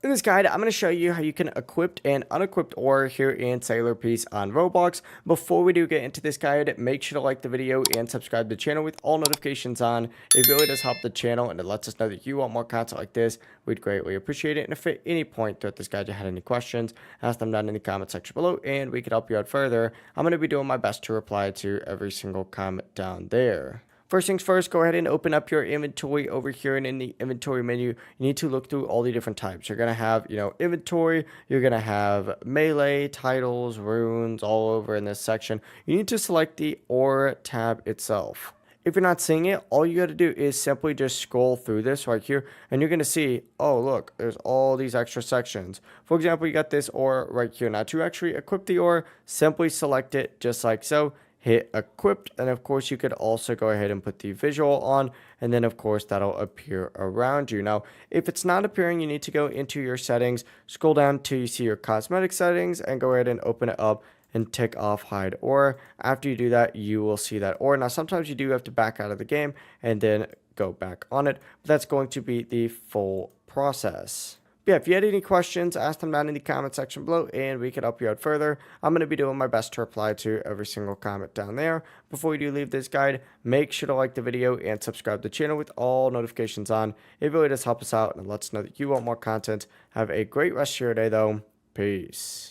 In this guide, I'm going to show you how you can equip and unequip aura here in Sailor Piece on Roblox. Before we do get into this guide, make sure to like the video and subscribe to the channel with all notifications on. It really does help the channel and it lets us know that you want more content like this. We'd greatly appreciate it. And if at any point throughout this guide you had any questions, ask them down in the comment section below and we could help you out further. I'm going to be doing my best to reply to every single comment down there. First things first, go ahead and open up your inventory over here, and in the inventory menu, you need to look through all the different types. You're going to have, inventory, you're going to have melee, titles, runes, all over in this section. You need to select the Aura tab itself. If you're not seeing it, all you got to do is simply just scroll through this right here, and you're going to see, oh, look, there's all these extra sections. For example, you got this aura right here. Now, to actually equip the aura, simply select it just like so. Hit equipped, and of course you could also go ahead and put the visual on, and then of course that'll appear around you. Now if it's not appearing, you need to go into your settings, scroll down till you see your cosmetic settings, and go ahead and open it up and tick off hide aura. After you do that, you will see that aura. Now sometimes you do have to back out of the game and then go back on it, but that's going to be the full process. Yeah, if you had any questions, ask them down in the comment section below and we can help you out further. I'm going to be doing my best to reply to every single comment down there. Before you do leave this guide, make sure to like the video and subscribe to the channel with all notifications on. It really does help us out and lets us know that you want more content. Have a great rest of your day though. Peace.